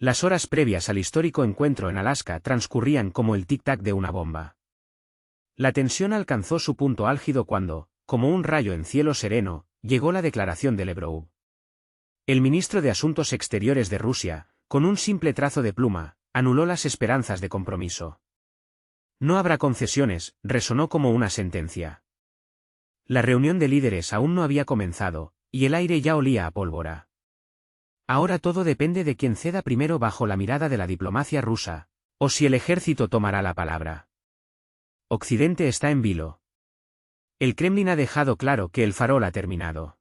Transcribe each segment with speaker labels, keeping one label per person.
Speaker 1: Las horas previas al histórico encuentro en Alaska transcurrían como el tic-tac de una bomba. La tensión alcanzó su punto álgido cuando, como un rayo en cielo sereno, llegó la declaración de Lebrov. El ministro de Asuntos Exteriores de Rusia, con un simple trazo de pluma, anuló las esperanzas de compromiso. No habrá concesiones, resonó como una sentencia. La reunión de líderes aún no había comenzado, y el aire ya olía a pólvora. Ahora todo depende de quién ceda primero bajo la mirada de la diplomacia rusa, o si el ejército tomará la palabra. Occidente está en vilo. El Kremlin ha dejado claro que el farol ha terminado.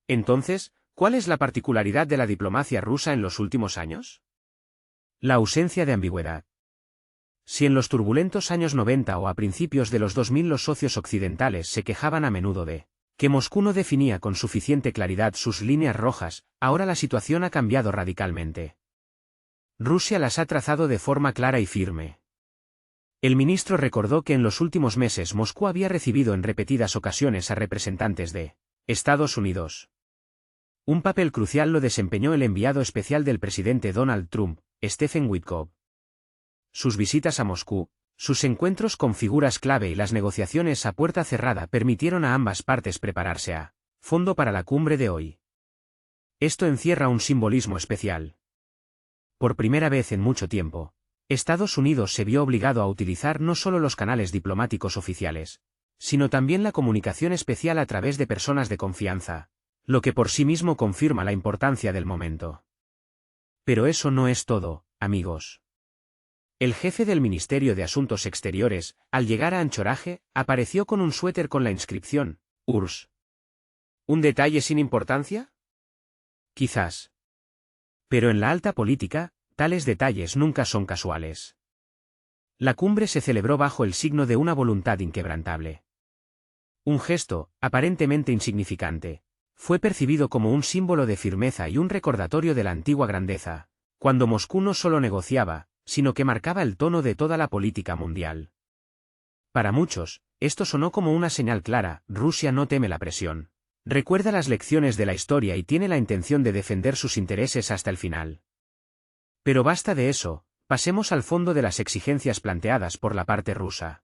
Speaker 1: Entonces, ¿cuál es la particularidad de la diplomacia rusa en los últimos años? La ausencia de ambigüedad. Si en los turbulentos años 90 o a principios de los 2000 los socios occidentales se quejaban a menudo de que Moscú no definía con suficiente claridad sus líneas rojas, ahora la situación ha cambiado radicalmente. Rusia las ha trazado de forma clara y firme. El ministro recordó que en los últimos meses Moscú había recibido en repetidas ocasiones a representantes de Estados Unidos. Un papel crucial lo desempeñó el enviado especial del presidente Donald Trump, Stephen Witkoff. Sus visitas a Moscú, sus encuentros con figuras clave y las negociaciones a puerta cerrada permitieron a ambas partes prepararse a fondo para la cumbre de hoy. Esto encierra un simbolismo especial. Por primera vez en mucho tiempo, Estados Unidos se vio obligado a utilizar no solo los canales diplomáticos oficiales, sino también la comunicación especial a través de personas de confianza, lo que por sí mismo confirma la importancia del momento. Pero eso no es todo, amigos. El jefe del Ministerio de Asuntos Exteriores, al llegar a Anchorage, apareció con un suéter con la inscripción, URSS. ¿Un detalle sin importancia? Quizás. Pero en la alta política, tales detalles nunca son casuales. La cumbre se celebró bajo el signo de una voluntad inquebrantable. Un gesto, aparentemente insignificante, fue percibido como un símbolo de firmeza y un recordatorio de la antigua grandeza, cuando Moscú no solo negociaba, sino que marcaba el tono de toda la política mundial. Para muchos, esto sonó como una señal clara: Rusia no teme la presión. Recuerda las lecciones de la historia y tiene la intención de defender sus intereses hasta el final. Pero basta de eso, pasemos al fondo de las exigencias planteadas por la parte rusa.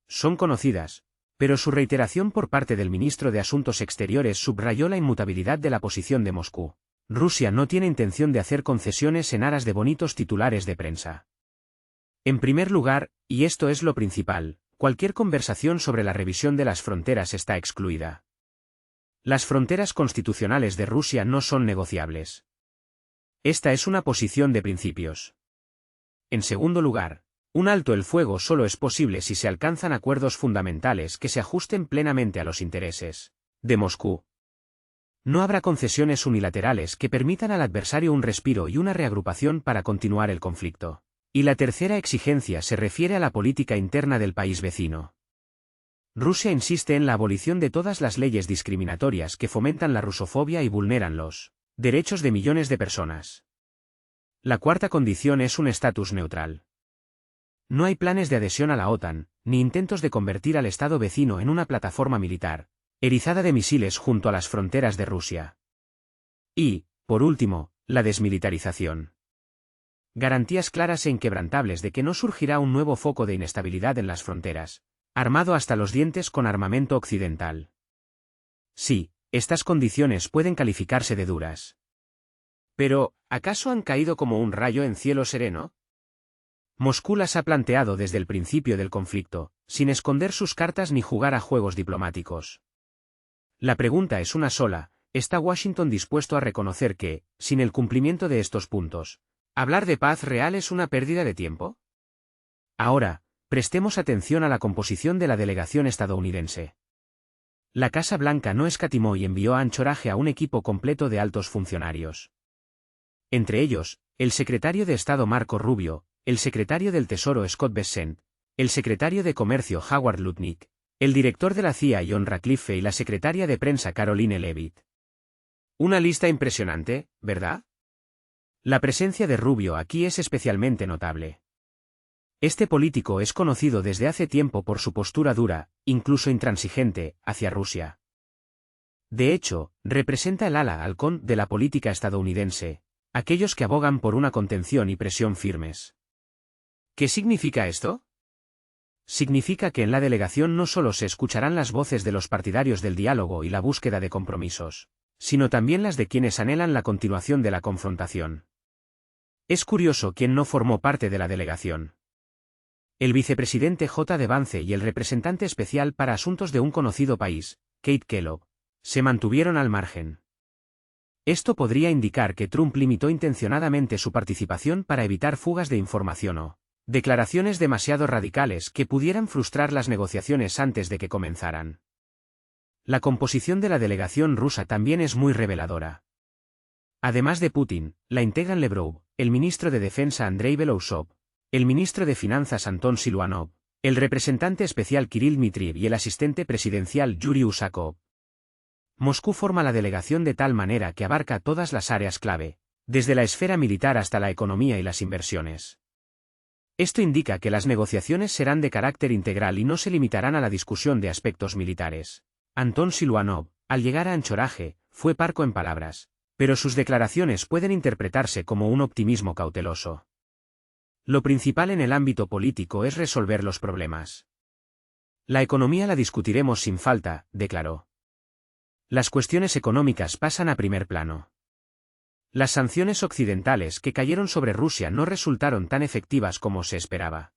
Speaker 1: Son conocidas, pero su reiteración por parte del ministro de Asuntos Exteriores subrayó la inmutabilidad de la posición de Moscú. Rusia no tiene intención de hacer concesiones en aras de bonitos titulares de prensa. En primer lugar, y esto es lo principal, cualquier conversación sobre la revisión de las fronteras está excluida. Las fronteras constitucionales de Rusia no son negociables. Esta es una posición de principios. En segundo lugar, un alto el fuego solo es posible si se alcanzan acuerdos fundamentales que se ajusten plenamente a los intereses de Moscú. No habrá concesiones unilaterales que permitan al adversario un respiro y una reagrupación para continuar el conflicto. Y la tercera exigencia se refiere a la política interna del país vecino. Rusia insiste en la abolición de todas las leyes discriminatorias que fomentan la rusofobia y vulneran los derechos de millones de personas. La cuarta condición es un estatus neutral. No hay planes de adhesión a la OTAN, ni intentos de convertir al Estado vecino en una plataforma militar erizada de misiles junto a las fronteras de Rusia. Y, por último, la desmilitarización. Garantías claras e inquebrantables de que no surgirá un nuevo foco de inestabilidad en las fronteras, armado hasta los dientes con armamento occidental. Sí, estas condiciones pueden calificarse de duras. Pero, ¿acaso han caído como un rayo en cielo sereno? Moscú las ha planteado desde el principio del conflicto, sin esconder sus cartas ni jugar a juegos diplomáticos. La pregunta es una sola: ¿está Washington dispuesto a reconocer que, sin el cumplimiento de estos puntos, hablar de paz real es una pérdida de tiempo? Ahora, prestemos atención a la composición de la delegación estadounidense. La Casa Blanca no escatimó y envió a Anchorage a un equipo completo de altos funcionarios. Entre ellos, el secretario de Estado Marco Rubio, el secretario del Tesoro Scott Bessent, el secretario de Comercio Howard Lutnick, el director de la CIA John Ratcliffe y la secretaria de prensa Caroline Leavitt. Una lista impresionante, ¿verdad? La presencia de Rubio aquí es especialmente notable. Este político es conocido desde hace tiempo por su postura dura, incluso intransigente, hacia Rusia. De hecho, representa el ala halcón de la política estadounidense, aquellos que abogan por una contención y presión firmes. ¿Qué significa esto? Significa que en la delegación no solo se escucharán las voces de los partidarios del diálogo y la búsqueda de compromisos, sino también las de quienes anhelan la continuación de la confrontación. Es curioso quién no formó parte de la delegación. El vicepresidente J. de Vance y el representante especial para asuntos de un conocido país, Kate Kellogg, se mantuvieron al margen. Esto podría indicar que Trump limitó intencionadamente su participación para evitar fugas de información o declaraciones demasiado radicales que pudieran frustrar las negociaciones antes de que comenzaran. La composición de la delegación rusa también es muy reveladora. Además de Putin, la integran Lavrov, el ministro de Defensa Andrei Belousov, el ministro de Finanzas Anton Siluanov, el representante especial Kirill Dmitriev y el asistente presidencial Yuri Usakov. Moscú forma la delegación de tal manera que abarca todas las áreas clave, desde la esfera militar hasta la economía y las inversiones. Esto indica que las negociaciones serán de carácter integral y no se limitarán a la discusión de aspectos militares. Anton Siluanov, al llegar a Anchorage, fue parco en palabras, pero sus declaraciones pueden interpretarse como un optimismo cauteloso. Lo principal en el ámbito político es resolver los problemas. La economía la discutiremos sin falta, declaró. Las cuestiones económicas pasan a primer plano. Las sanciones occidentales que cayeron sobre Rusia no resultaron tan efectivas como se esperaba.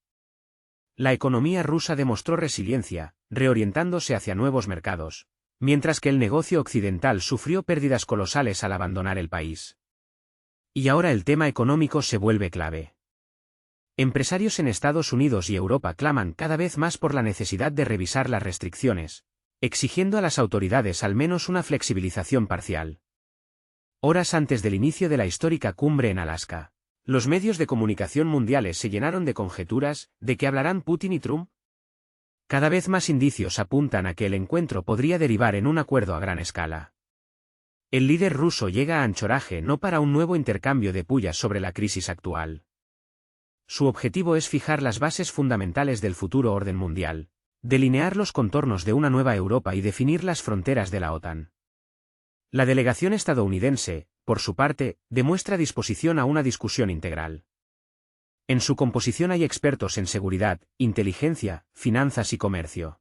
Speaker 1: La economía rusa demostró resiliencia, reorientándose hacia nuevos mercados, mientras que el negocio occidental sufrió pérdidas colosales al abandonar el país. Y ahora el tema económico se vuelve clave. Empresarios en Estados Unidos y Europa claman cada vez más por la necesidad de revisar las restricciones, exigiendo a las autoridades al menos una flexibilización parcial. Horas antes del inicio de la histórica cumbre en Alaska, los medios de comunicación mundiales se llenaron de conjeturas de que hablarán Putin y Trump. Cada vez más indicios apuntan a que el encuentro podría derivar en un acuerdo a gran escala. El líder ruso llega a Anchorage no para un nuevo intercambio de pullas sobre la crisis actual. Su objetivo es fijar las bases fundamentales del futuro orden mundial, delinear los contornos de una nueva Europa y definir las fronteras de la OTAN. La delegación estadounidense, por su parte, demuestra disposición a una discusión integral. En su composición hay expertos en seguridad, inteligencia, finanzas y comercio.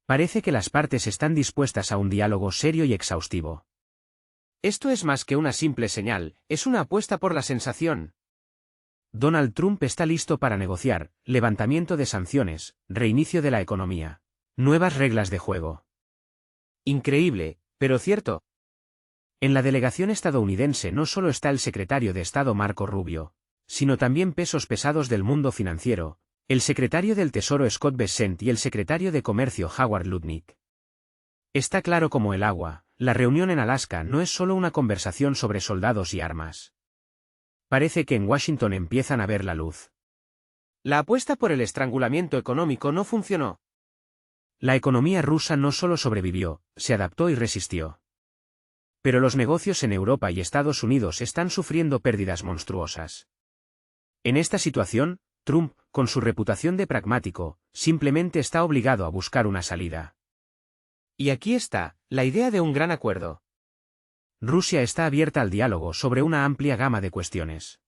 Speaker 1: Parece que las partes están dispuestas a un diálogo serio y exhaustivo. Esto es más que una simple señal, es una apuesta por la sensación. Donald Trump está listo para negociar, levantamiento de sanciones, reinicio de la economía, nuevas reglas de juego. Increíble, pero cierto. En la delegación estadounidense no solo está el secretario de Estado Marco Rubio, sino también pesos pesados del mundo financiero, el secretario del Tesoro Scott Bessent y el secretario de Comercio Howard Lutnick. Está claro como el agua, la reunión en Alaska no es solo una conversación sobre soldados y armas. Parece que en Washington empiezan a ver la luz. La apuesta por el estrangulamiento económico no funcionó. La economía rusa no solo sobrevivió, se adaptó y resistió. Pero los negocios en Europa y Estados Unidos están sufriendo pérdidas monstruosas. En esta situación, Trump, con su reputación de pragmático, simplemente está obligado a buscar una salida. Y aquí está, la idea de un gran acuerdo. Rusia está abierta al diálogo sobre una amplia gama de cuestiones.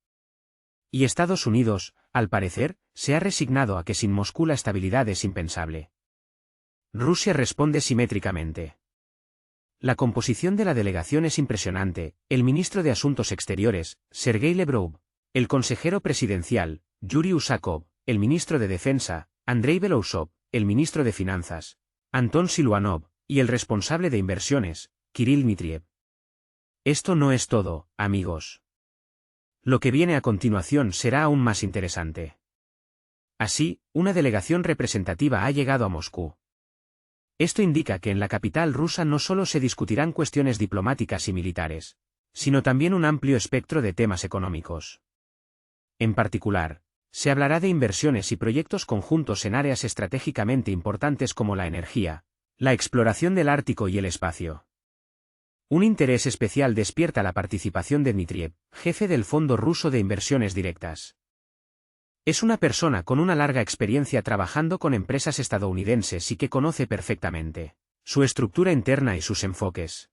Speaker 1: Y Estados Unidos, al parecer, se ha resignado a que sin Moscú la estabilidad es impensable. Rusia responde simétricamente. La composición de la delegación es impresionante: el ministro de Asuntos Exteriores, Sergei Lavrov, el consejero presidencial, Yuri Usakov, el ministro de Defensa, Andrei Belousov, el ministro de Finanzas, Anton Siluanov, y el responsable de inversiones, Kirill Dmitriev. Esto no es todo, amigos. Lo que viene a continuación será aún más interesante. Así, una delegación representativa ha llegado a Moscú. Esto indica que en la capital rusa no solo se discutirán cuestiones diplomáticas y militares, sino también un amplio espectro de temas económicos. En particular, se hablará de inversiones y proyectos conjuntos en áreas estratégicamente importantes como la energía, la exploración del Ártico y el espacio. Un interés especial despierta la participación de Dmitriev, jefe del Fondo Ruso de Inversiones Directas. Es una persona con una larga experiencia trabajando con empresas estadounidenses y que conoce perfectamente su estructura interna y sus enfoques.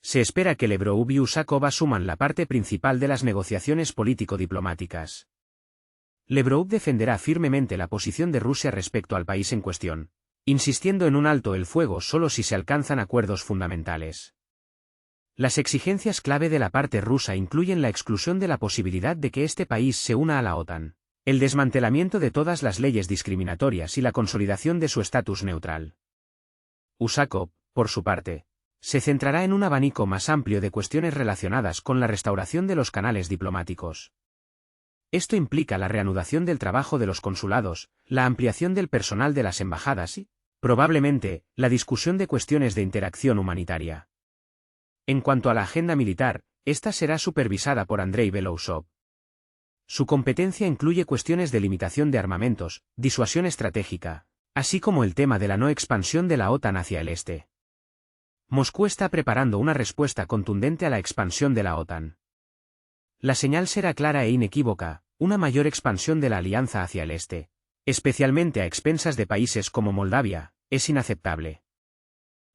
Speaker 1: Se espera que Lavrov y Ushakov asuman la parte principal de las negociaciones político-diplomáticas. Lavrov defenderá firmemente la posición de Rusia respecto al país en cuestión, insistiendo en un alto el fuego solo si se alcanzan acuerdos fundamentales. Las exigencias clave de la parte rusa incluyen la exclusión de la posibilidad de que este país se una a la OTAN, el desmantelamiento de todas las leyes discriminatorias y la consolidación de su estatus neutral. Ushakov, por su parte, se centrará en un abanico más amplio de cuestiones relacionadas con la restauración de los canales diplomáticos. Esto implica la reanudación del trabajo de los consulados, la ampliación del personal de las embajadas y, probablemente, la discusión de cuestiones de interacción humanitaria. En cuanto a la agenda militar, esta será supervisada por Andrei Belousov. Su competencia incluye cuestiones de limitación de armamentos, disuasión estratégica, así como el tema de la no expansión de la OTAN hacia el este. Moscú está preparando una respuesta contundente a la expansión de la OTAN. La señal será clara e inequívoca, una mayor expansión de la alianza hacia el este, especialmente a expensas de países como Moldavia, es inaceptable.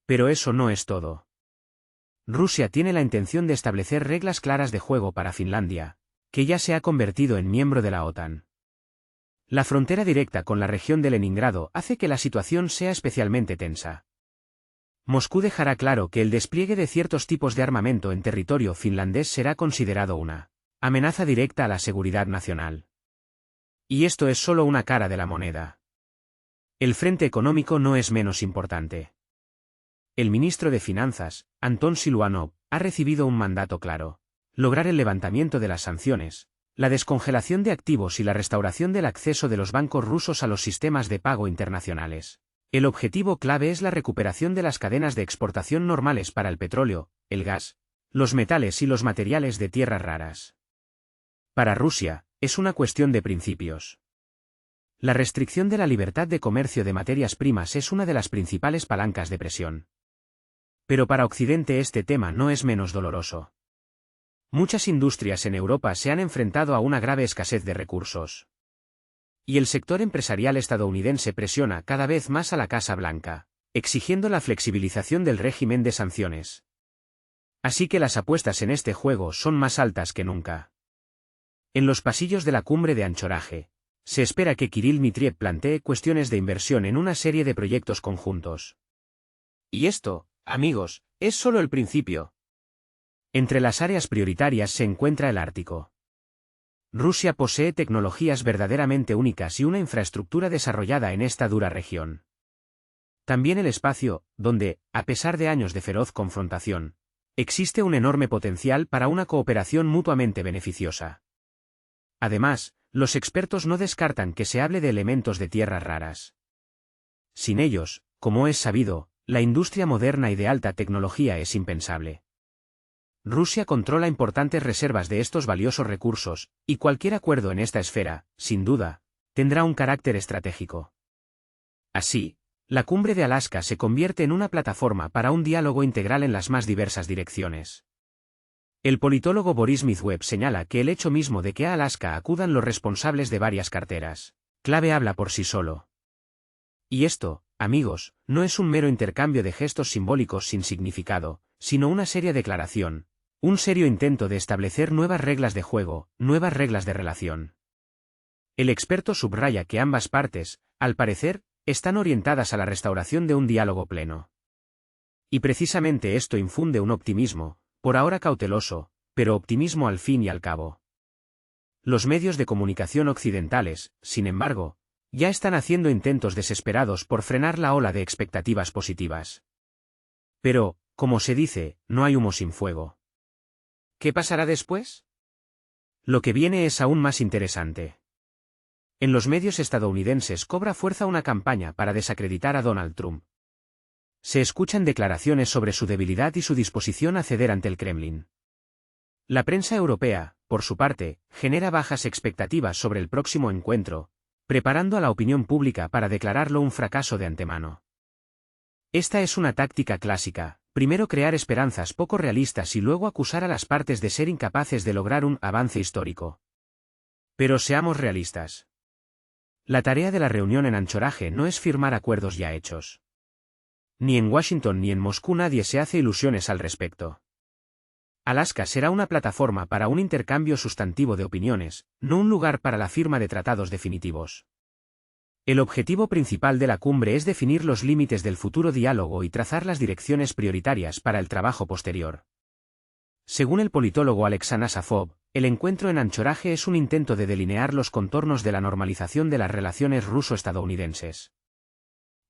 Speaker 1: Pero eso no es todo. Rusia tiene la intención de establecer reglas claras de juego para Finlandia, que ya se ha convertido en miembro de la OTAN. La frontera directa con la región de Leningrado hace que la situación sea especialmente tensa. Moscú dejará claro que el despliegue de ciertos tipos de armamento en territorio finlandés será considerado una amenaza directa a la seguridad nacional. Y esto es solo una cara de la moneda. El frente económico no es menos importante. El ministro de Finanzas, Anton Siluanov, ha recibido un mandato claro: lograr el levantamiento de las sanciones, la descongelación de activos y la restauración del acceso de los bancos rusos a los sistemas de pago internacionales. El objetivo clave es la recuperación de las cadenas de exportación normales para el petróleo, el gas, los metales y los materiales de tierras raras. Para Rusia, es una cuestión de principios. La restricción de la libertad de comercio de materias primas es una de las principales palancas de presión. Pero para Occidente este tema no es menos doloroso. Muchas industrias en Europa se han enfrentado a una grave escasez de recursos. Y el sector empresarial estadounidense presiona cada vez más a la Casa Blanca, exigiendo la flexibilización del régimen de sanciones. Así que las apuestas en este juego son más altas que nunca. En los pasillos de la cumbre de Anchorage, se espera que Kirill Dmitriev plantee cuestiones de inversión en una serie de proyectos conjuntos. Y esto, amigos, es solo el principio. Entre las áreas prioritarias se encuentra el Ártico. Rusia posee tecnologías verdaderamente únicas y una infraestructura desarrollada en esta dura región. También el espacio, donde, a pesar de años de feroz confrontación, existe un enorme potencial para una cooperación mutuamente beneficiosa. Además, los expertos no descartan que se hable de elementos de tierras raras. Sin ellos, como es sabido, la industria moderna y de alta tecnología es impensable. Rusia controla importantes reservas de estos valiosos recursos, y cualquier acuerdo en esta esfera, sin duda, tendrá un carácter estratégico. Así, la cumbre de Alaska se convierte en una plataforma para un diálogo integral en las más diversas direcciones. El politólogo Boris Mizweb señala que el hecho mismo de que a Alaska acudan los responsables de varias carteras clave habla por sí solo. Y esto, amigos, no es un mero intercambio de gestos simbólicos sin significado, sino una seria declaración, un serio intento de establecer nuevas reglas de juego, nuevas reglas de relación. El experto subraya que ambas partes, al parecer, están orientadas a la restauración de un diálogo pleno. Y precisamente esto infunde un optimismo, por ahora cauteloso, pero optimismo al fin y al cabo. Los medios de comunicación occidentales, sin embargo, ya están haciendo intentos desesperados por frenar la ola de expectativas positivas. Pero, como se dice, no hay humo sin fuego. ¿Qué pasará después? Lo que viene es aún más interesante. En los medios estadounidenses cobra fuerza una campaña para desacreditar a Donald Trump. Se escuchan declaraciones sobre su debilidad y su disposición a ceder ante el Kremlin. La prensa europea, por su parte, genera bajas expectativas sobre el próximo encuentro, preparando a la opinión pública para declararlo un fracaso de antemano. Esta es una táctica clásica: primero crear esperanzas poco realistas y luego acusar a las partes de ser incapaces de lograr un avance histórico. Pero seamos realistas. La tarea de la reunión en Anchorage no es firmar acuerdos ya hechos. Ni en Washington ni en Moscú nadie se hace ilusiones al respecto. Alaska será una plataforma para un intercambio sustantivo de opiniones, no un lugar para la firma de tratados definitivos. El objetivo principal de la cumbre es definir los límites del futuro diálogo y trazar las direcciones prioritarias para el trabajo posterior. Según el politólogo Alexander Safov, el encuentro en Anchorage es un intento de delinear los contornos de la normalización de las relaciones ruso-estadounidenses.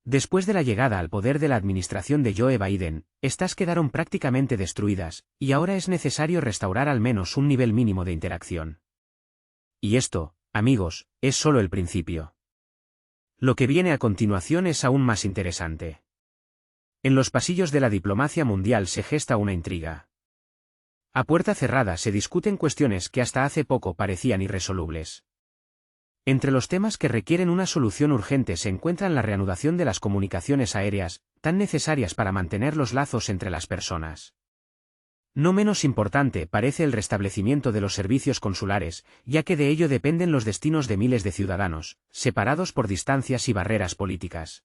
Speaker 1: Después de la llegada al poder de la administración de Joe Biden, estas quedaron prácticamente destruidas, y ahora es necesario restaurar al menos un nivel mínimo de interacción. Y esto, amigos, es solo el principio. Lo que viene a continuación es aún más interesante. En los pasillos de la diplomacia mundial se gesta una intriga. A puerta cerrada se discuten cuestiones que hasta hace poco parecían irresolubles. Entre los temas que requieren una solución urgente se encuentran la reanudación de las comunicaciones aéreas, tan necesarias para mantener los lazos entre las personas. No menos importante parece el restablecimiento de los servicios consulares, ya que de ello dependen los destinos de miles de ciudadanos, separados por distancias y barreras políticas.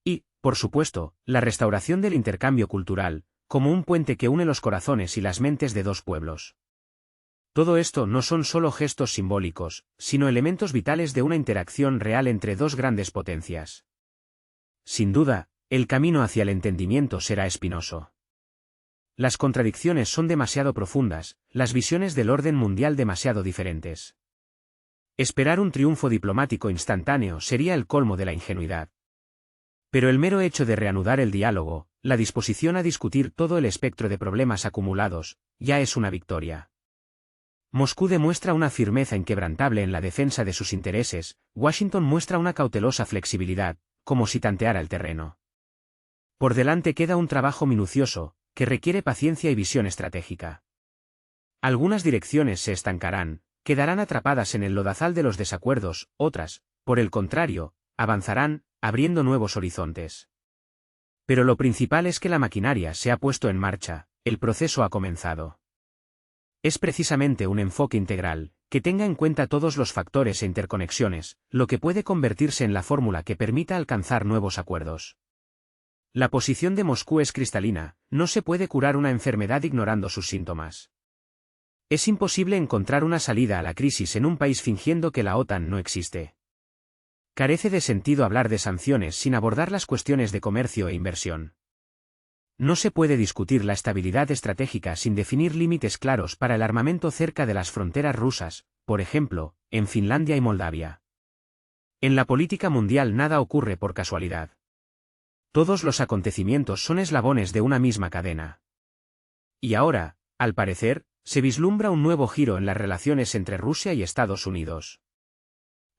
Speaker 1: Y, por supuesto, la restauración del intercambio cultural, como un puente que une los corazones y las mentes de dos pueblos. Todo esto no son solo gestos simbólicos, sino elementos vitales de una interacción real entre dos grandes potencias. Sin duda, el camino hacia el entendimiento será espinoso. Las contradicciones son demasiado profundas, las visiones del orden mundial demasiado diferentes. Esperar un triunfo diplomático instantáneo sería el colmo de la ingenuidad. Pero el mero hecho de reanudar el diálogo, la disposición a discutir todo el espectro de problemas acumulados, ya es una victoria. Moscú demuestra una firmeza inquebrantable en la defensa de sus intereses, Washington muestra una cautelosa flexibilidad, como si tanteara el terreno. Por delante queda un trabajo minucioso, que requiere paciencia y visión estratégica. Algunas direcciones se estancarán, quedarán atrapadas en el lodazal de los desacuerdos, otras, por el contrario, avanzarán, abriendo nuevos horizontes. Pero lo principal es que la maquinaria se ha puesto en marcha, el proceso ha comenzado. Es precisamente un enfoque integral, que tenga en cuenta todos los factores e interconexiones, lo que puede convertirse en la fórmula que permita alcanzar nuevos acuerdos. La posición de Moscú es cristalina, no se puede curar una enfermedad ignorando sus síntomas. Es imposible encontrar una salida a la crisis en un país fingiendo que la OTAN no existe. Carece de sentido hablar de sanciones sin abordar las cuestiones de comercio e inversión. No se puede discutir la estabilidad estratégica sin definir límites claros para el armamento cerca de las fronteras rusas, por ejemplo, en Finlandia y Moldavia. En la política mundial nada ocurre por casualidad. Todos los acontecimientos son eslabones de una misma cadena. Y ahora, al parecer, se vislumbra un nuevo giro en las relaciones entre Rusia y Estados Unidos.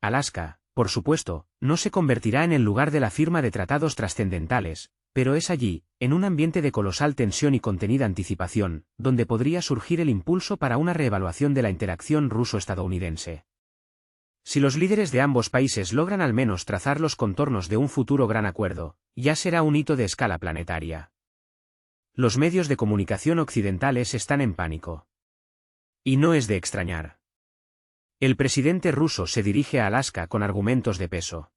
Speaker 1: Alaska, por supuesto, no se convertirá en el lugar de la firma de tratados trascendentales, pero es allí, en un ambiente de colosal tensión y contenida anticipación, donde podría surgir el impulso para una reevaluación de la interacción ruso-estadounidense. Si los líderes de ambos países logran al menos trazar los contornos de un futuro gran acuerdo, ya será un hito de escala planetaria. Los medios de comunicación occidentales están en pánico. Y no es de extrañar. El presidente ruso se dirige a Alaska con argumentos de peso.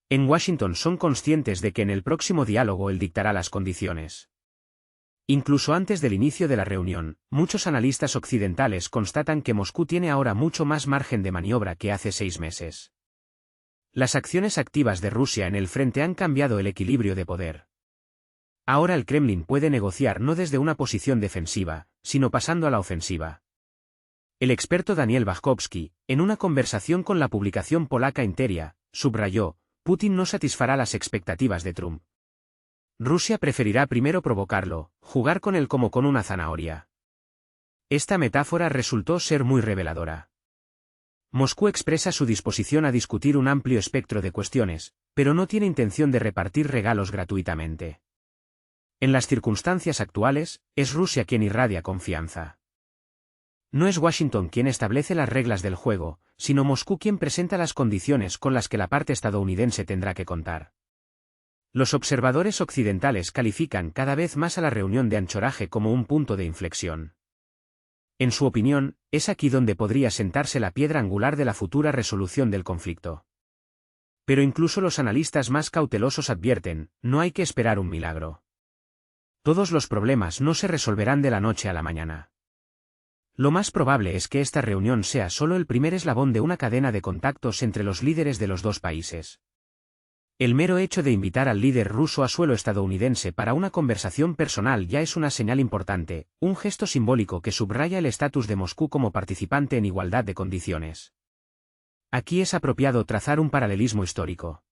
Speaker 1: En Washington son conscientes de que en el próximo diálogo él dictará las condiciones. Incluso antes del inicio de la reunión, muchos analistas occidentales constatan que Moscú tiene ahora mucho más margen de maniobra que hace 6 meses. Las acciones activas de Rusia en el frente han cambiado el equilibrio de poder. Ahora el Kremlin puede negociar no desde una posición defensiva, sino pasando a la ofensiva. El experto Daniel Bachkowski, en una conversación con la publicación polaca Interia, subrayó: Putin no satisfará las expectativas de Trump. Rusia preferirá primero provocarlo, jugar con él como con una zanahoria. Esta metáfora resultó ser muy reveladora. Moscú expresa su disposición a discutir un amplio espectro de cuestiones, pero no tiene intención de repartir regalos gratuitamente. En las circunstancias actuales, es Rusia quien irradia confianza. No es Washington quien establece las reglas del juego, sino Moscú quien presenta las condiciones con las que la parte estadounidense tendrá que contar. Los observadores occidentales califican cada vez más a la reunión de Anchorage como un punto de inflexión. En su opinión, es aquí donde podría sentarse la piedra angular de la futura resolución del conflicto. Pero incluso los analistas más cautelosos advierten: no hay que esperar un milagro. Todos los problemas no se resolverán de la noche a la mañana. Lo más probable es que esta reunión sea solo el primer eslabón de una cadena de contactos entre los líderes de los dos países. El mero hecho de invitar al líder ruso a suelo estadounidense para una conversación personal ya es una señal importante, un gesto simbólico que subraya el estatus de Moscú como participante en igualdad de condiciones. Aquí es apropiado trazar un paralelismo histórico.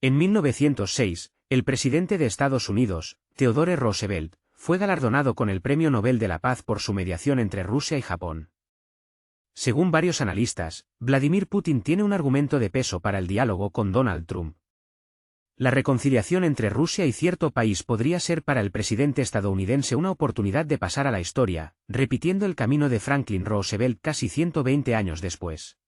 Speaker 1: En 1906, el presidente de Estados Unidos, Theodore Roosevelt, fue galardonado con el Premio Nobel de la Paz por su mediación entre Rusia y Japón. Según varios analistas, Vladimir Putin tiene un argumento de peso para el diálogo con Donald Trump. La reconciliación entre Rusia y cierto país podría ser para el presidente estadounidense una oportunidad de pasar a la historia, repitiendo el camino de Franklin Roosevelt casi 120 años después.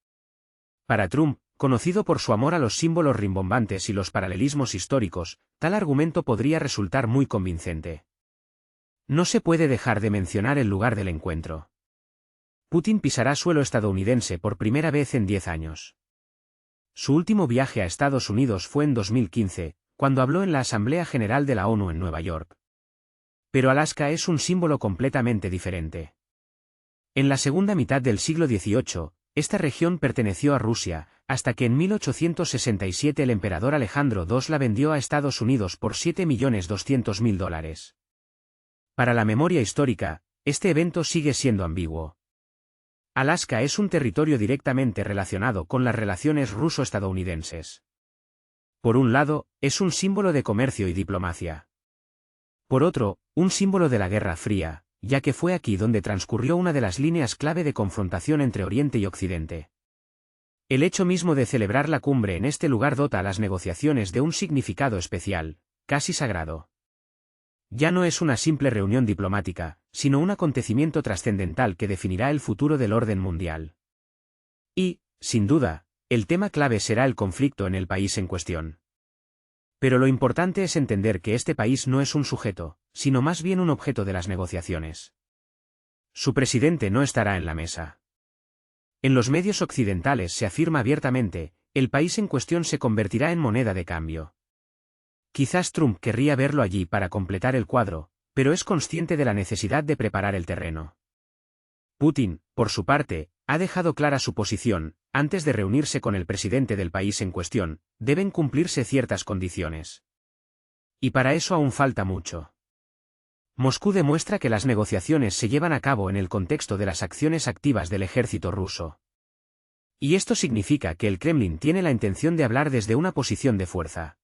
Speaker 1: Para Trump, conocido por su amor a los símbolos rimbombantes y los paralelismos históricos, tal argumento podría resultar muy convincente. No se puede dejar de mencionar el lugar del encuentro. Putin pisará suelo estadounidense por primera vez en 10 años. Su último viaje a Estados Unidos fue en 2015, cuando habló en la Asamblea General de la ONU en Nueva York. Pero Alaska es un símbolo completamente diferente. En la segunda mitad del siglo XVIII, esta región perteneció a Rusia, hasta que en 1867 el emperador Alejandro II la vendió a Estados Unidos por $7.200.000. Para la memoria histórica, este evento sigue siendo ambiguo. Alaska es un territorio directamente relacionado con las relaciones ruso-estadounidenses. Por un lado, es un símbolo de comercio y diplomacia. Por otro, un símbolo de la Guerra Fría, ya que fue aquí donde transcurrió una de las líneas clave de confrontación entre Oriente y Occidente. El hecho mismo de celebrar la cumbre en este lugar dota a las negociaciones de un significado especial, casi sagrado. Ya no es una simple reunión diplomática, sino un acontecimiento trascendental que definirá el futuro del orden mundial. Y, sin duda, el tema clave será el conflicto en el país en cuestión. Pero lo importante es entender que este país no es un sujeto, sino más bien un objeto de las negociaciones. Su presidente no estará en la mesa. En los medios occidentales se afirma abiertamente, el país en cuestión se convertirá en moneda de cambio. Quizás Trump querría verlo allí para completar el cuadro, pero es consciente de la necesidad de preparar el terreno. Putin, por su parte, ha dejado clara su posición: antes de reunirse con el presidente del país en cuestión, deben cumplirse ciertas condiciones. Y para eso aún falta mucho. Moscú demuestra que las negociaciones se llevan a cabo en el contexto de las acciones activas del ejército ruso. Y esto significa que el Kremlin tiene la intención de hablar desde una posición de fuerza.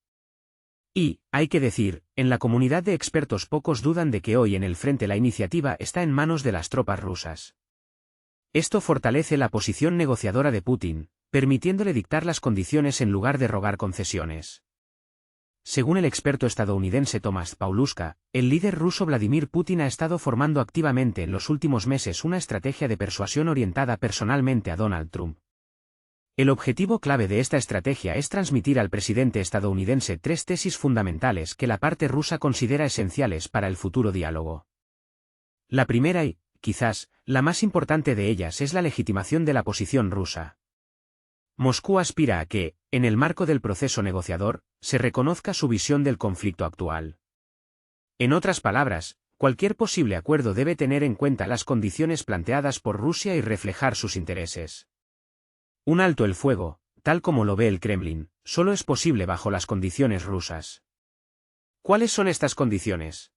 Speaker 1: Y, hay que decir, en la comunidad de expertos pocos dudan de que hoy en el frente la iniciativa está en manos de las tropas rusas. Esto fortalece la posición negociadora de Putin, permitiéndole dictar las condiciones en lugar de rogar concesiones. Según el experto estadounidense Tomás Pauluska, el líder ruso Vladimir Putin ha estado formando activamente en los últimos meses una estrategia de persuasión orientada personalmente a Donald Trump. El objetivo clave de esta estrategia es transmitir al presidente estadounidense tres tesis fundamentales que la parte rusa considera esenciales para el futuro diálogo. La primera y, quizás, la más importante de ellas es la legitimación de la posición rusa. Moscú aspira a que, en el marco del proceso negociador, se reconozca su visión del conflicto actual. En otras palabras, cualquier posible acuerdo debe tener en cuenta las condiciones planteadas por Rusia y reflejar sus intereses. Un alto el fuego, tal como lo ve el Kremlin, solo es posible bajo las condiciones rusas. ¿Cuáles son estas condiciones?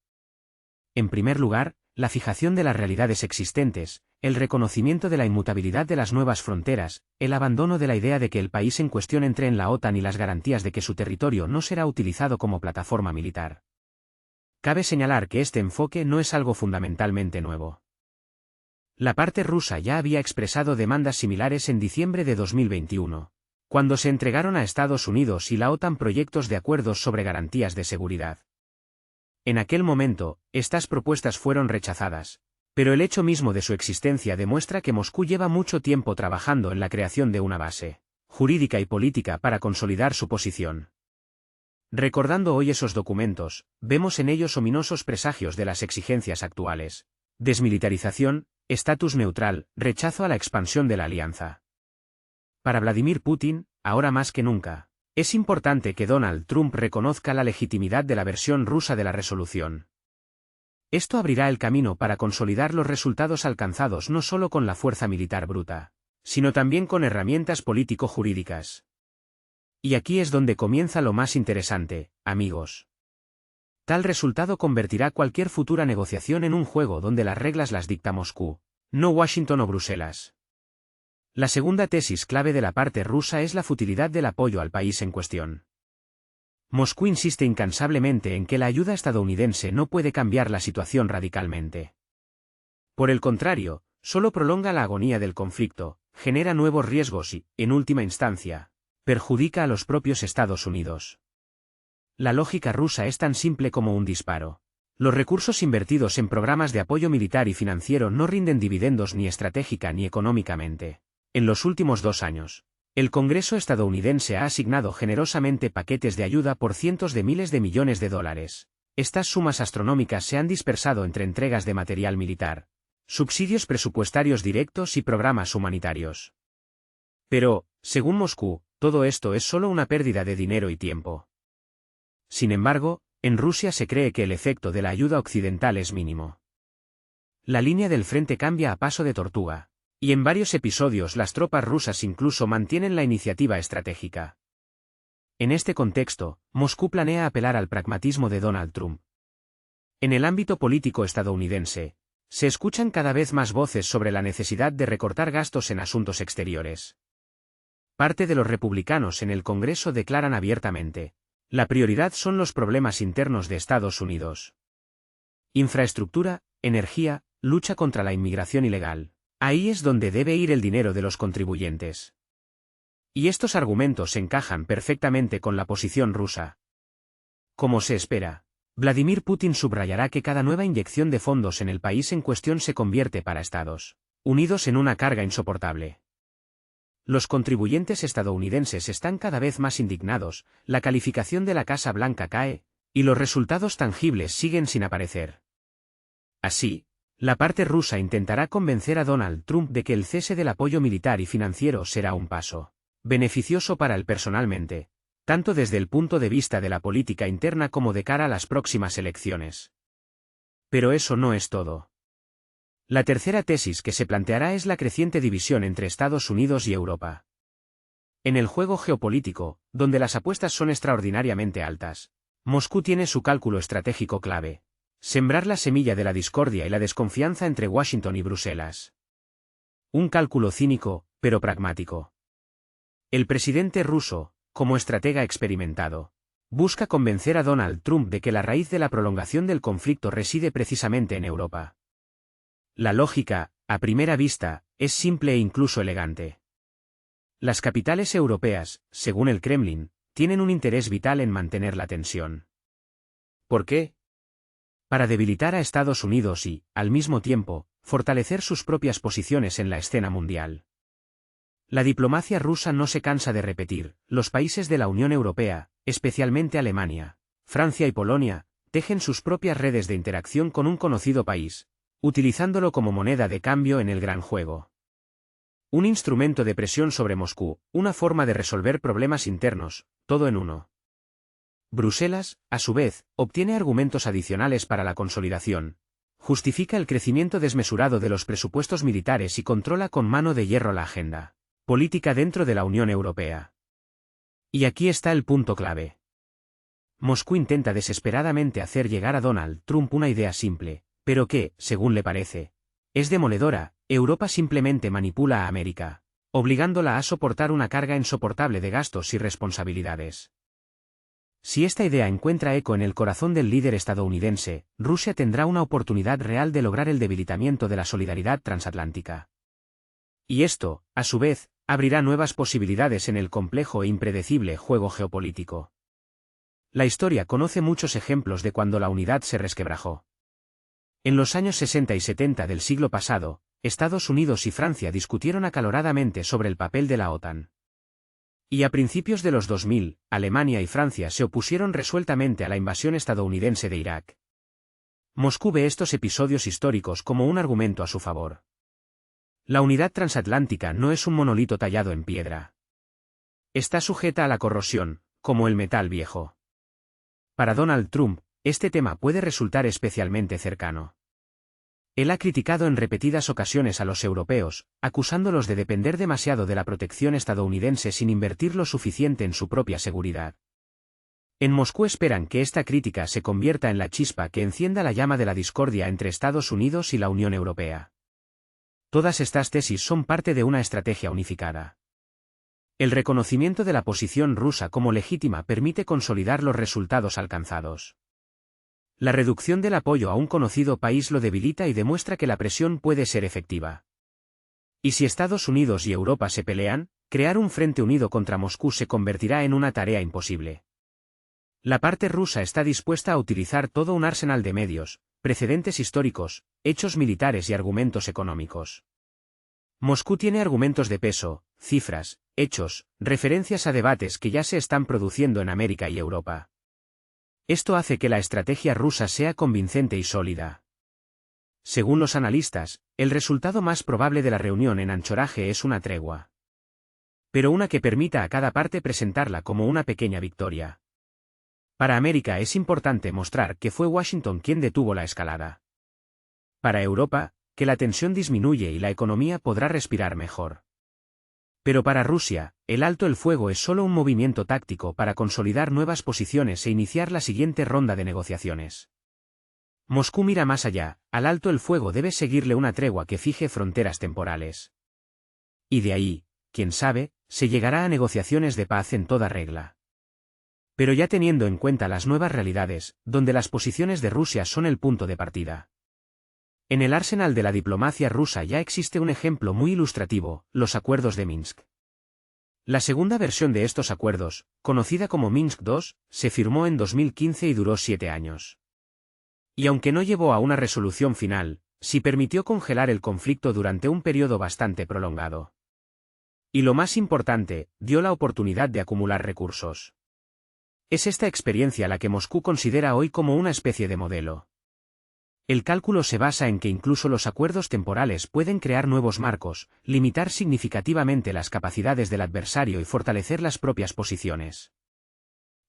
Speaker 1: En primer lugar, la fijación de las realidades existentes, el reconocimiento de la inmutabilidad de las nuevas fronteras, el abandono de la idea de que el país en cuestión entre en la OTAN y las garantías de que su territorio no será utilizado como plataforma militar. Cabe señalar que este enfoque no es algo fundamentalmente nuevo. La parte rusa ya había expresado demandas similares en diciembre de 2021, cuando se entregaron a Estados Unidos y la OTAN proyectos de acuerdos sobre garantías de seguridad. En aquel momento, estas propuestas fueron rechazadas, pero el hecho mismo de su existencia demuestra que Moscú lleva mucho tiempo trabajando en la creación de una base jurídica y política para consolidar su posición. Recordando hoy esos documentos, vemos en ellos ominosos presagios de las exigencias actuales: desmilitarización, estatus neutral, rechazo a la expansión de la alianza. Para Vladimir Putin, ahora más que nunca, es importante que Donald Trump reconozca la legitimidad de la versión rusa de la resolución. Esto abrirá el camino para consolidar los resultados alcanzados no solo con la fuerza militar bruta, sino también con herramientas político-jurídicas. Y aquí es donde comienza lo más interesante, amigos. Tal resultado convertirá cualquier futura negociación en un juego donde las reglas las dicta Moscú, no Washington o Bruselas. La segunda tesis clave de la parte rusa es la futilidad del apoyo al país en cuestión. Moscú insiste incansablemente en que la ayuda estadounidense no puede cambiar la situación radicalmente. Por el contrario, solo prolonga la agonía del conflicto, genera nuevos riesgos y, en última instancia, perjudica a los propios Estados Unidos. La lógica rusa es tan simple como un disparo. Los recursos invertidos en programas de apoyo militar y financiero no rinden dividendos ni estratégica ni económicamente. En los últimos 2 años, el Congreso estadounidense ha asignado generosamente paquetes de ayuda por cientos de miles de millones de dólares. Estas sumas astronómicas se han dispersado entre entregas de material militar, subsidios presupuestarios directos y programas humanitarios. Pero, según Moscú, todo esto es solo una pérdida de dinero y tiempo. Sin embargo, en Rusia se cree que el efecto de la ayuda occidental es mínimo. La línea del frente cambia a paso de tortuga, y en varios episodios las tropas rusas incluso mantienen la iniciativa estratégica. En este contexto, Moscú planea apelar al pragmatismo de Donald Trump. En el ámbito político estadounidense, se escuchan cada vez más voces sobre la necesidad de recortar gastos en asuntos exteriores. Parte de los republicanos en el Congreso declaran abiertamente: la prioridad son los problemas internos de Estados Unidos. Infraestructura, energía, lucha contra la inmigración ilegal. Ahí es donde debe ir el dinero de los contribuyentes. Y estos argumentos encajan perfectamente con la posición rusa. Como se espera, Vladimir Putin subrayará que cada nueva inyección de fondos en el país en cuestión se convierte para Estados Unidos en una carga insoportable. Los contribuyentes estadounidenses están cada vez más indignados, la calificación de la Casa Blanca cae, y los resultados tangibles siguen sin aparecer. Así, la parte rusa intentará convencer a Donald Trump de que el cese del apoyo militar y financiero será un paso beneficioso para él personalmente, tanto desde el punto de vista de la política interna como de cara a las próximas elecciones. Pero eso no es todo. La tercera tesis que se planteará es la creciente división entre Estados Unidos y Europa. En el juego geopolítico, donde las apuestas son extraordinariamente altas, Moscú tiene su cálculo estratégico clave: sembrar la semilla de la discordia y la desconfianza entre Washington y Bruselas. Un cálculo cínico, pero pragmático. El presidente ruso, como estratega experimentado, busca convencer a Donald Trump de que la raíz de la prolongación del conflicto reside precisamente en Europa. La lógica, a primera vista, es simple e incluso elegante. Las capitales europeas, según el Kremlin, tienen un interés vital en mantener la tensión. ¿Por qué? Para debilitar a Estados Unidos y, al mismo tiempo, fortalecer sus propias posiciones en la escena mundial. La diplomacia rusa no se cansa de repetir: los países de la Unión Europea, especialmente Alemania, Francia y Polonia, tejen sus propias redes de interacción con un conocido país, utilizándolo como moneda de cambio en el gran juego. Un instrumento de presión sobre Moscú, una forma de resolver problemas internos, todo en uno. Bruselas, a su vez, obtiene argumentos adicionales para la consolidación, justifica el crecimiento desmesurado de los presupuestos militares y controla con mano de hierro la agenda política dentro de la Unión Europea. Y aquí está el punto clave. Moscú intenta desesperadamente hacer llegar a Donald Trump una idea simple, pero que, según le parece, es demoledora: Europa simplemente manipula a América, obligándola a soportar una carga insoportable de gastos y responsabilidades. Si esta idea encuentra eco en el corazón del líder estadounidense, Rusia tendrá una oportunidad real de lograr el debilitamiento de la solidaridad transatlántica. Y esto, a su vez, abrirá nuevas posibilidades en el complejo e impredecible juego geopolítico. La historia conoce muchos ejemplos de cuando la unidad se resquebrajó. En los años 60 y 70 del siglo pasado, Estados Unidos y Francia discutieron acaloradamente sobre el papel de la OTAN. Y a principios de los 2000, Alemania y Francia se opusieron resueltamente a la invasión estadounidense de Irak. Moscú ve estos episodios históricos como un argumento a su favor. La unidad transatlántica no es un monolito tallado en piedra. Está sujeta a la corrosión, como el metal viejo. Para Donald Trump, este tema puede resultar especialmente cercano. Él ha criticado en repetidas ocasiones a los europeos, acusándolos de depender demasiado de la protección estadounidense sin invertir lo suficiente en su propia seguridad. En Moscú esperan que esta crítica se convierta en la chispa que encienda la llama de la discordia entre Estados Unidos y la Unión Europea. Todas estas tesis son parte de una estrategia unificada. El reconocimiento de la posición rusa como legítima permite consolidar los resultados alcanzados. La reducción del apoyo a un conocido país lo debilita y demuestra que la presión puede ser efectiva. Y si Estados Unidos y Europa se pelean, crear un frente unido contra Moscú se convertirá en una tarea imposible. La parte rusa está dispuesta a utilizar todo un arsenal de medios, precedentes históricos, hechos militares y argumentos económicos. Moscú tiene argumentos de peso, cifras, hechos, referencias a debates que ya se están produciendo en América y Europa. Esto hace que la estrategia rusa sea convincente y sólida. Según los analistas, el resultado más probable de la reunión en Anchorage es una tregua. Pero una que permita a cada parte presentarla como una pequeña victoria. Para América es importante mostrar que fue Washington quien detuvo la escalada. Para Europa, que la tensión disminuye y la economía podrá respirar mejor. Pero para Rusia, el alto el fuego es solo un movimiento táctico para consolidar nuevas posiciones e iniciar la siguiente ronda de negociaciones. Moscú mira más allá, al alto el fuego debe seguirle una tregua que fije fronteras temporales. Y de ahí, quién sabe, se llegará a negociaciones de paz en toda regla. Pero ya teniendo en cuenta las nuevas realidades, donde las posiciones de Rusia son el punto de partida. En el arsenal de la diplomacia rusa ya existe un ejemplo muy ilustrativo, los acuerdos de Minsk. La segunda versión de estos acuerdos, conocida como Minsk II, se firmó en 2015 y duró 7 años. Y aunque no llevó a una resolución final, sí permitió congelar el conflicto durante un periodo bastante prolongado. Y lo más importante, dio la oportunidad de acumular recursos. Es esta experiencia la que Moscú considera hoy como una especie de modelo. El cálculo se basa en que incluso los acuerdos temporales pueden crear nuevos marcos, limitar significativamente las capacidades del adversario y fortalecer las propias posiciones.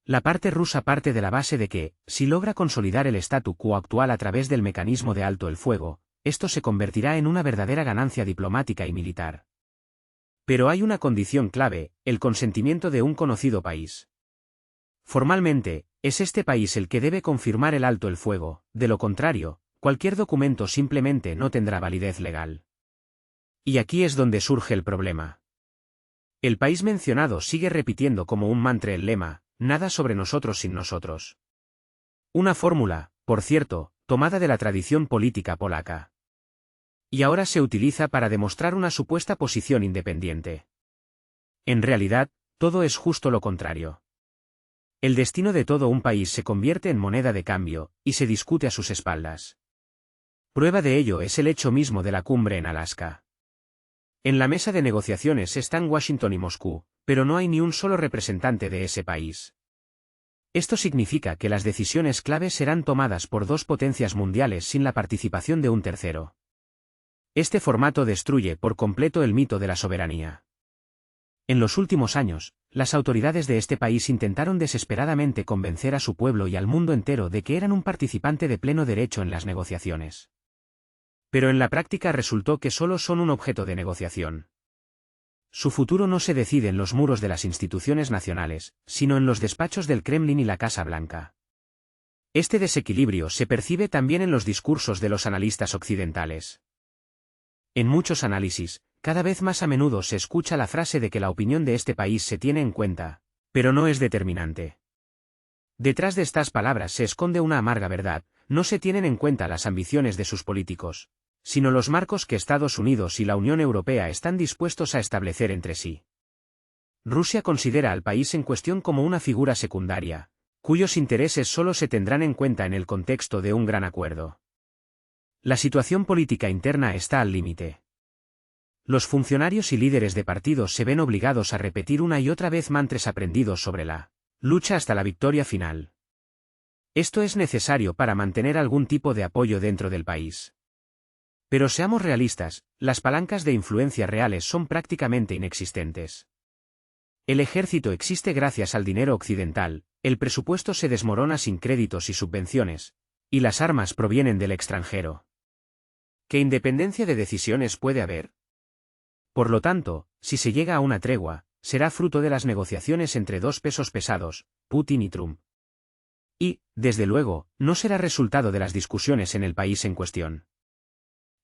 Speaker 1: La parte rusa parte de la base de que, si logra consolidar el statu quo actual a través del mecanismo de alto el fuego, esto se convertirá en una verdadera ganancia diplomática y militar. Pero hay una condición clave, el consentimiento de un conocido país. Formalmente, es este país el que debe confirmar el alto el fuego, de lo contrario, cualquier documento simplemente no tendrá validez legal. Y aquí es donde surge el problema. El país mencionado sigue repitiendo como un mantra el lema, nada sobre nosotros sin nosotros. Una fórmula, por cierto, tomada de la tradición política polaca. Y ahora se utiliza para demostrar una supuesta posición independiente. En realidad, todo es justo lo contrario. El destino de todo un país se convierte en moneda de cambio, y se discute a sus espaldas. Prueba de ello es el hecho mismo de la cumbre en Alaska. En la mesa de negociaciones están Washington y Moscú, pero no hay ni un solo representante de ese país. Esto significa que las decisiones claves serán tomadas por dos potencias mundiales sin la participación de un tercero. Este formato destruye por completo el mito de la soberanía. En los últimos años, las autoridades de este país intentaron desesperadamente convencer a su pueblo y al mundo entero de que eran un participante de pleno derecho en las negociaciones. Pero en la práctica resultó que solo son un objeto de negociación. Su futuro no se decide en los muros de las instituciones nacionales, sino en los despachos del Kremlin y la Casa Blanca. Este desequilibrio se percibe también en los discursos de los analistas occidentales. En muchos análisis, cada vez más a menudo se escucha la frase de que la opinión de este país se tiene en cuenta, pero no es determinante. Detrás de estas palabras se esconde una amarga verdad, no se tienen en cuenta las ambiciones de sus políticos, sino los marcos que Estados Unidos y la Unión Europea están dispuestos a establecer entre sí. Rusia considera al país en cuestión como una figura secundaria, cuyos intereses solo se tendrán en cuenta en el contexto de un gran acuerdo. La situación política interna está al límite. Los funcionarios y líderes de partidos se ven obligados a repetir una y otra vez mantras aprendidos sobre la lucha hasta la victoria final. Esto es necesario para mantener algún tipo de apoyo dentro del país. Pero seamos realistas, las palancas de influencia reales son prácticamente inexistentes. El ejército existe gracias al dinero occidental, El presupuesto se desmorona sin créditos y subvenciones, y las armas provienen del extranjero. ¿Qué independencia de decisiones puede haber? Por lo tanto, si se llega a una tregua, será fruto de las negociaciones entre dos pesos pesados, Putin y Trump. Y, desde luego, no será resultado de las discusiones en el país en cuestión.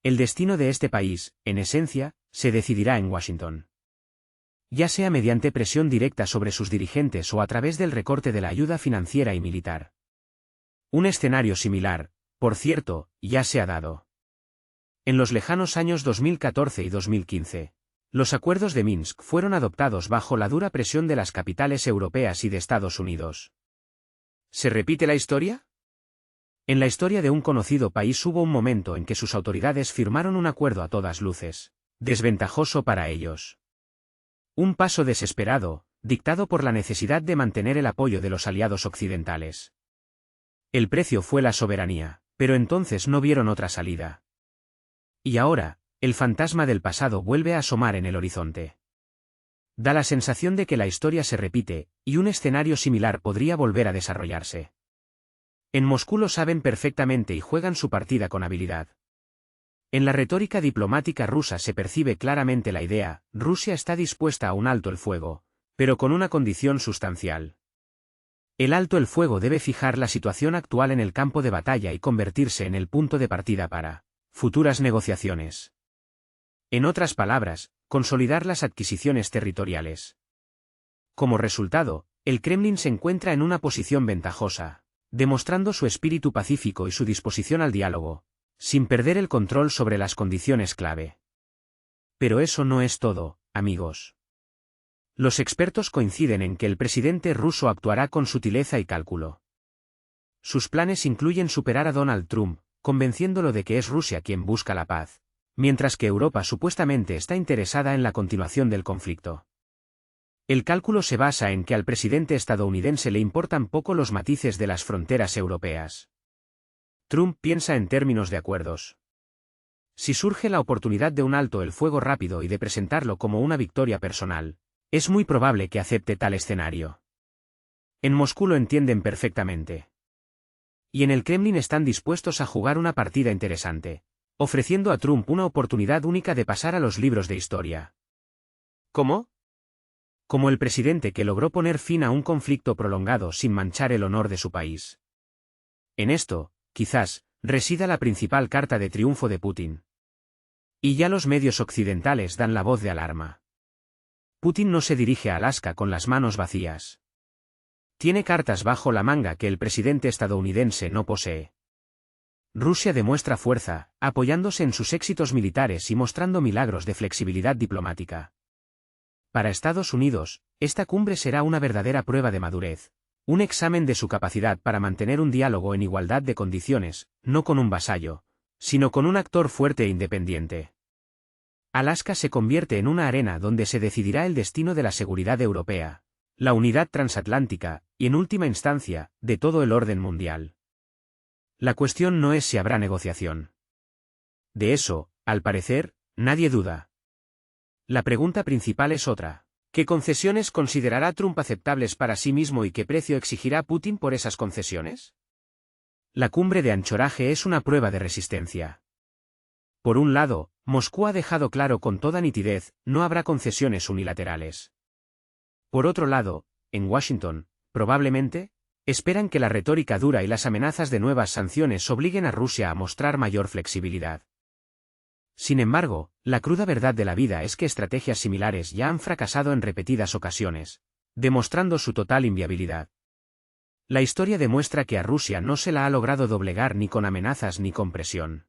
Speaker 1: El destino de este país, en esencia, se decidirá en Washington. Ya sea mediante presión directa sobre sus dirigentes o a través del recorte de la ayuda financiera y militar. Un escenario similar, por cierto, ya se ha dado. En los lejanos años 2014 y 2015, los acuerdos de Minsk fueron adoptados bajo la dura presión de las capitales europeas y de Estados Unidos. ¿Se repite la historia? En la historia de un conocido país hubo un momento en que sus autoridades firmaron un acuerdo a todas luces, desventajoso para ellos. Un paso desesperado, dictado por la necesidad de mantener el apoyo de los aliados occidentales. El precio fue la soberanía, pero entonces no vieron otra salida. Y ahora, el fantasma del pasado vuelve a asomar en el horizonte. Da la sensación de que la historia se repite, y un escenario similar podría volver a desarrollarse. En Moscú lo saben perfectamente y juegan su partida con habilidad. En la retórica diplomática rusa se percibe claramente la idea: Rusia está dispuesta a un alto el fuego, pero con una condición sustancial. El alto el fuego debe fijar la situación actual en el campo de batalla y convertirse en el punto de partida para futuras negociaciones. En otras palabras, consolidar las adquisiciones territoriales. Como resultado, el Kremlin se encuentra en una posición ventajosa, demostrando su espíritu pacífico y su disposición al diálogo, sin perder el control sobre las condiciones clave. Pero eso no es todo, amigos. Los expertos coinciden en que el presidente ruso actuará con sutileza y cálculo. Sus planes incluyen superar a Donald Trump, convenciéndolo de que es Rusia quien busca la paz, mientras que Europa supuestamente está interesada en la continuación del conflicto. El cálculo se basa en que al presidente estadounidense le importan poco los matices de las fronteras europeas. Trump piensa en términos de acuerdos. Si surge la oportunidad de un alto el fuego rápido y de presentarlo como una victoria personal, es muy probable que acepte tal escenario. En Moscú lo entienden perfectamente. Y en el Kremlin están dispuestos a jugar una partida interesante, ofreciendo a Trump una oportunidad única de pasar a los libros de historia. ¿Cómo? Como el presidente que logró poner fin a un conflicto prolongado sin manchar el honor de su país. En esto, quizás, resida la principal carta de triunfo de Putin. Y ya los medios occidentales dan la voz de alarma. Putin no se dirige a Alaska con las manos vacías. Tiene cartas bajo la manga que el presidente estadounidense no posee. Rusia demuestra fuerza, apoyándose en sus éxitos militares y mostrando milagros de flexibilidad diplomática. Para Estados Unidos, esta cumbre será una verdadera prueba de madurez, un examen de su capacidad para mantener un diálogo en igualdad de condiciones, no con un vasallo, sino con un actor fuerte e independiente. Alaska se convierte en una arena donde se decidirá el destino de la seguridad europea, la unidad transatlántica, y en última instancia, de todo el orden mundial. La cuestión no es si habrá negociación. De eso, al parecer, nadie duda. La pregunta principal es otra: ¿qué concesiones considerará Trump aceptables para sí mismo y qué precio exigirá Putin por esas concesiones? La cumbre de Anchorage es una prueba de resistencia. Por un lado, Moscú ha dejado claro con toda nitidez: no habrá concesiones unilaterales. Por otro lado, en Washington, probablemente, esperan que la retórica dura y las amenazas de nuevas sanciones obliguen a Rusia a mostrar mayor flexibilidad. Sin embargo, la cruda verdad de la vida es que estrategias similares ya han fracasado en repetidas ocasiones, demostrando su total inviabilidad. La historia demuestra que a Rusia no se la ha logrado doblegar ni con amenazas ni con presión.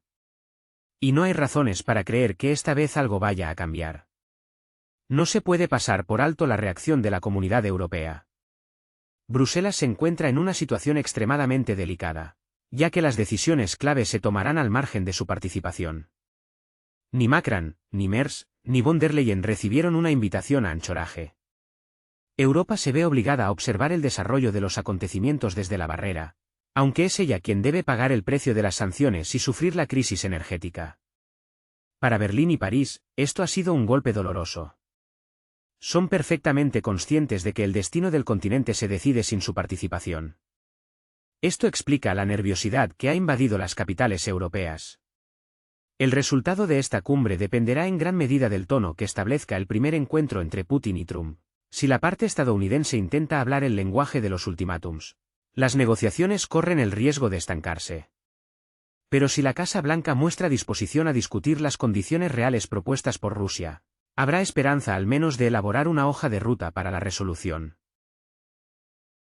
Speaker 1: Y no hay razones para creer que esta vez algo vaya a cambiar. No se puede pasar por alto la reacción de la comunidad europea. Bruselas se encuentra en una situación extremadamente delicada, ya que las decisiones clave se tomarán al margen de su participación. Ni Macron, ni Merz, ni von der Leyen recibieron una invitación a Anchorage. Europa se ve obligada a observar el desarrollo de los acontecimientos desde la barrera, aunque es ella quien debe pagar el precio de las sanciones y sufrir la crisis energética. Para Berlín y París, esto ha sido un golpe doloroso. Son perfectamente conscientes de que el destino del continente se decide sin su participación. Esto explica la nerviosidad que ha invadido las capitales europeas. El resultado de esta cumbre dependerá en gran medida del tono que establezca el primer encuentro entre Putin y Trump. Si la parte estadounidense intenta hablar el lenguaje de los ultimátums, las negociaciones corren el riesgo de estancarse. Pero si la Casa Blanca muestra disposición a discutir las condiciones reales propuestas por Rusia, habrá esperanza al menos de elaborar una hoja de ruta para la resolución.